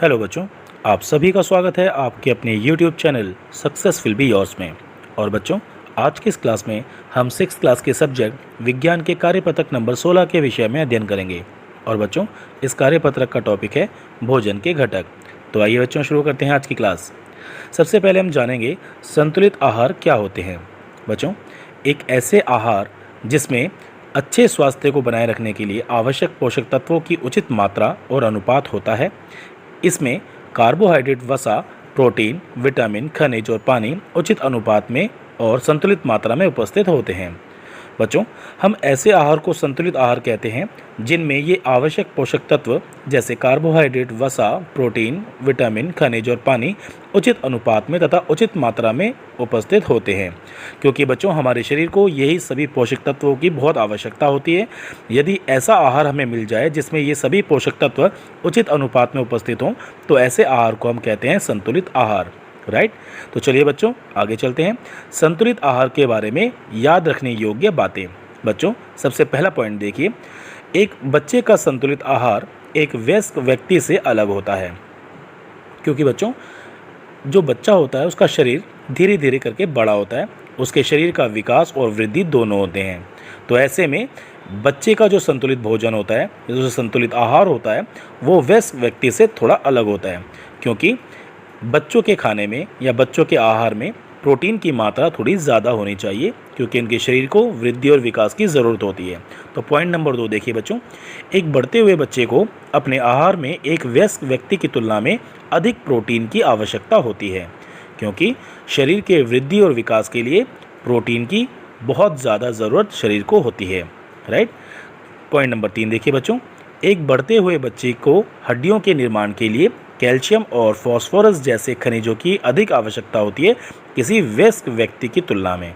Hello बच्चों, आप सभी का स्वागत है आपके अपने YouTube channel success will be yours में। और बच्चों, आज की इस क्लास में हम 6th क्लास के सब्जेक्ट विज्ञान के कार्यपत्रक नंबर 16 के विषय में अध्ययन करेंगे। और बच्चों, इस कार्यपत्रक का टॉपिक है भोजन के घटक। तो आइए बच्चों, शुरू करते हैं आज की क्लास। सबसे पहले हम जानेंगे संतुलित आहार क्या होते हैं। बच्चों, एक ऐसे आहार जिसमें अच्छे स्वास्थ्य को बनाए रखने के लिए आवश्यक पोषक तत्वों की उचित मात्रा और अनुपात होता है। इसमें कार्बोहाइड्रेट, वसा, प्रोटीन, विटामिन, खनिज और पानी उचित अनुपात में और संतुलित मात्रा में उपस्थित होते हैं। बच्चों, हम ऐसे आहार को संतुलित आहार कहते हैं जिनमें ये आवश्यक पोषक तत्व जैसे कार्बोहाइड्रेट, वसा, प्रोटीन, विटामिन, खनिज और पानी उचित अनुपात में तथा उचित मात्रा में उपस्थित होते हैं। क्योंकि बच्चों, हमारे शरीर को यही सभी पोषक तत्वों की बहुत आवश्यकता होती है। यदि ऐसा आहार हमें मिल जाए जिसमें ये सभी पोषक तत्व उचित अनुपात में उपस्थित हों, तो ऐसे आहार को हम कहते हैं संतुलित आहार। राइट। तो चलिए बच्चों, आगे चलते हैं। संतुलित आहार के बारे में याद रखने योग्य बातें। बच्चों, सबसे पहला पॉइंट देखिए, एक बच्चे का संतुलित आहार एक वयस्क व्यक्ति से अलग होता है। क्योंकि बच्चों, जो बच्चा होता है उसका शरीर धीरे धीरे करके बड़ा होता है, उसके शरीर का विकास और वृद्धि दोनों होते हैं। तो ऐसे में बच्चे का जो संतुलित भोजन होता है, जो संतुलित आहार होता है, वो वयस्क व्यक्ति से थोड़ा अलग होता है। क्योंकि बच्चों के खाने में या बच्चों के आहार में प्रोटीन की मात्रा थोड़ी ज़्यादा होनी चाहिए, क्योंकि इनके शरीर को वृद्धि और विकास की ज़रूरत होती है। तो पॉइंट नंबर 2 देखिए बच्चों, एक बढ़ते हुए बच्चे को अपने आहार में एक वयस्क व्यक्ति की तुलना में अधिक प्रोटीन की आवश्यकता होती है, क्योंकि शरीर के वृद्धि और विकास के लिए प्रोटीन की बहुत ज़्यादा ज़रूरत शरीर को होती है। राइट। पॉइंट नंबर 3 देखिए बच्चों, एक बढ़ते हुए बच्चे को हड्डियों के निर्माण के लिए कैल्शियम और फास्फोरस जैसे खनिजों की अधिक आवश्यकता होती है किसी वयस्क व्यक्ति की तुलना में।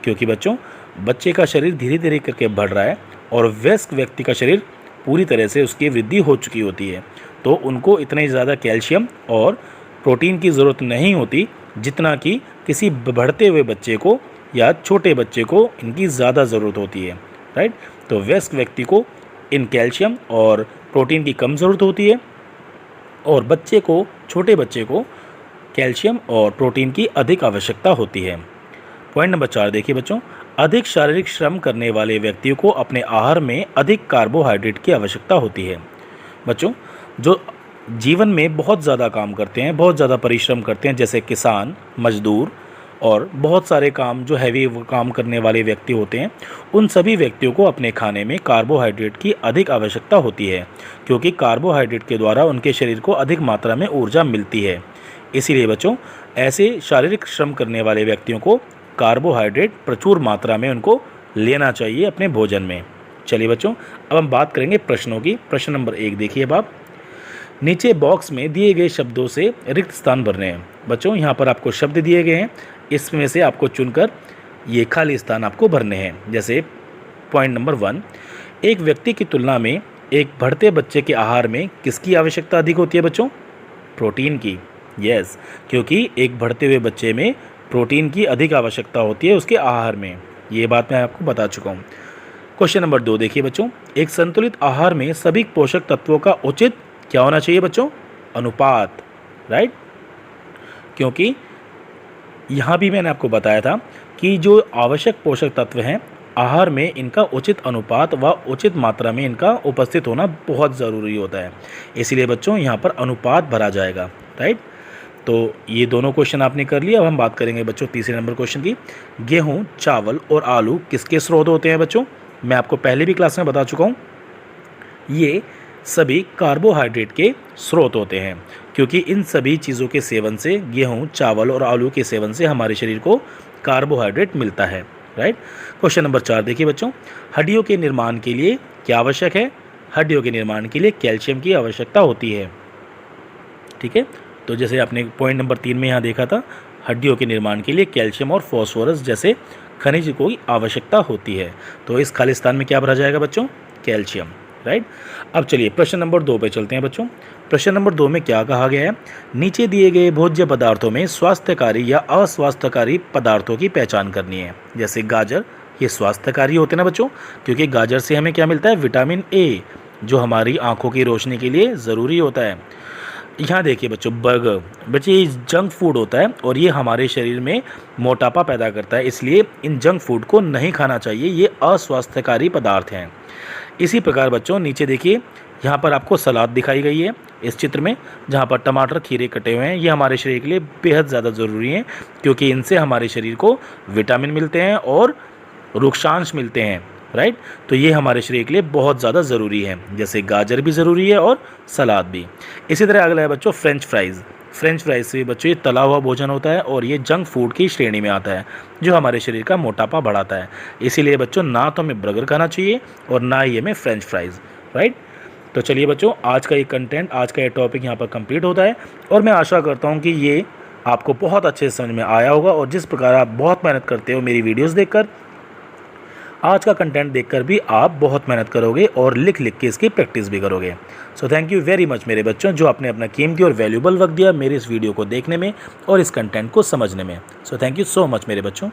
क्योंकि बच्चों, बच्चे का शरीर धीरे धीरे करके बढ़ रहा है और वयस्क व्यक्ति का शरीर पूरी तरह से उसकी वृद्धि हो चुकी होती है, तो उनको इतने ज़्यादा कैल्शियम और प्रोटीन की ज़रूरत नहीं होती जितना कि किसी बढ़ते हुए बच्चे को या छोटे बच्चे को इनकी ज़्यादा ज़रूरत होती है। राइट। तो वयस्क व्यक्ति को इन कैल्शियम और प्रोटीन की कम ज़रूरत होती है और छोटे बच्चे को कैल्शियम और प्रोटीन की अधिक आवश्यकता होती है। पॉइंट नंबर 4 देखिए बच्चों, अधिक शारीरिक श्रम करने वाले व्यक्तियों को अपने आहार में अधिक कार्बोहाइड्रेट की आवश्यकता होती है। बच्चों, जो जीवन में बहुत ज़्यादा काम करते हैं, बहुत ज़्यादा परिश्रम करते हैं, जैसे किसान, मजदूर और बहुत सारे काम जो हैवी काम करने वाले व्यक्ति होते हैं, उन सभी व्यक्तियों को अपने खाने में कार्बोहाइड्रेट की अधिक आवश्यकता होती है, क्योंकि कार्बोहाइड्रेट के द्वारा उनके शरीर को अधिक मात्रा में ऊर्जा मिलती है। इसीलिए बच्चों, ऐसे शारीरिक श्रम करने वाले व्यक्तियों को कार्बोहाइड्रेट प्रचुर मात्रा में उनको लेना चाहिए अपने भोजन में। चलिए बच्चों, अब हम बात करेंगे प्रश्नों की। प्रश्न नंबर 1 देखिए अब आप, नीचे बॉक्स में दिए गए शब्दों से रिक्त स्थान भरने हैं। बच्चों, यहाँ पर आपको शब्द दिए गए हैं, इसमें से आपको चुनकर ये खाली स्थान आपको भरने हैं। जैसे पॉइंट नंबर 1, एक व्यक्ति की तुलना में एक बढ़ते बच्चे के आहार में किसकी आवश्यकता अधिक होती है बच्चों? प्रोटीन की। यस, क्योंकि एक बढ़ते हुए बच्चे में प्रोटीन की अधिक आवश्यकता होती है उसके आहार में। ये बात मैं आपको बता चुका हूँ। क्वेश्चन नंबर 2 देखिए बच्चों, एक संतुलित आहार में सभी पोषक तत्वों का उचित क्या होना चाहिए बच्चों? अनुपात। राइट। क्योंकि यहाँ भी मैंने आपको बताया था कि जो आवश्यक पोषक तत्व हैं आहार में, इनका उचित अनुपात व उचित मात्रा में इनका उपस्थित होना बहुत ज़रूरी होता है। इसलिए बच्चों, यहाँ पर अनुपात भरा जाएगा। राइट। तो ये दोनों क्वेश्चन आपने कर लिया। अब हम बात करेंगे बच्चों तीसरे नंबर क्वेश्चन की। गेहूँ, चावल और आलू किसके स्रोत होते हैं बच्चों? मैं आपको पहले भी क्लास में बता चुका हूँ, ये सभी कार्बोहाइड्रेट के स्रोत होते हैं, क्योंकि इन सभी चीज़ों के सेवन से, गेहूं, चावल और आलू के सेवन से हमारे शरीर को कार्बोहाइड्रेट मिलता है। राइट। क्वेश्चन नंबर 4 देखिए बच्चों, हड्डियों के निर्माण के लिए क्या आवश्यक है? हड्डियों के निर्माण के लिए कैल्शियम की आवश्यकता होती है। ठीक है। तो जैसे आपने पॉइंट नंबर 3 में यहाँ देखा था, हड्डियों के निर्माण के लिए कैल्शियम और फॉस्फोरस जैसे खनिज की आवश्यकता होती है। तो इस खाली स्थान में क्या भरा जाएगा बच्चों? कैल्शियम। राइट। अब चलिए प्रश्न नंबर 2 पे चलते हैं बच्चों। प्रश्न नंबर 2 में क्या कहा गया है? नीचे दिए गए भोज्य पदार्थों में स्वास्थ्यकारी या अस्वास्थ्यकारी पदार्थों की पहचान करनी है। जैसे गाजर, ये स्वास्थ्यकारी होते हैं ना बच्चों, क्योंकि गाजर से हमें क्या मिलता है? विटामिन ए, जो हमारी आंखों की रोशनी के लिए ज़रूरी होता है। यहाँ देखिए बच्चों, बर्गर बच्चे ये जंक फूड होता है और ये हमारे शरीर में मोटापा पैदा करता है, इसलिए इन जंक फूड को नहीं खाना चाहिए। ये अस्वास्थ्यकारी पदार्थ हैं। इसी प्रकार बच्चों नीचे देखिए, यहाँ पर आपको सलाद दिखाई गई है इस चित्र में, जहाँ पर टमाटर खीरे कटे हुए हैं। ये हमारे शरीर के लिए बेहद ज़्यादा ज़रूरी हैं, क्योंकि इनसे हमारे शरीर को विटामिन मिलते हैं और रुक्षांश मिलते हैं, राइट। तो ये हमारे शरीर के लिए बहुत ज़्यादा ज़रूरी है, जैसे गाजर भी ज़रूरी है और सलाद भी। इसी तरह अगला है बच्चों फ्रेंच फ्राइज़। फ्रेंच फ्राइज से बच्चों ये तला हुआ भोजन होता है और ये जंक फूड की श्रेणी में आता है, जो हमारे शरीर का मोटापा बढ़ाता है। इसीलिए बच्चों ना तो हमें बर्गर खाना चाहिए और ना ही हमें फ्रेंच फ्राइज़, राइट। तो चलिए बच्चों, आज का ये कंटेंट, आज का ये टॉपिक यहाँ पर कंप्लीट होता है और मैं आशा करता हूँ कि ये आपको बहुत अच्छे से समझ में आया होगा। और जिस प्रकार आप बहुत मेहनत करते हो मेरी वीडियोस देखकर, आज का कंटेंट देखकर भी आप बहुत मेहनत करोगे और लिख लिख के इसकी प्रैक्टिस भी करोगे। So thank you very much मेरे बच्चों, जो आपने अपना कीमती और वैल्यूबल वक्त दिया मेरे इस वीडियो को देखने में और इस कंटेंट को समझने में। So thank you so much मेरे बच्चों।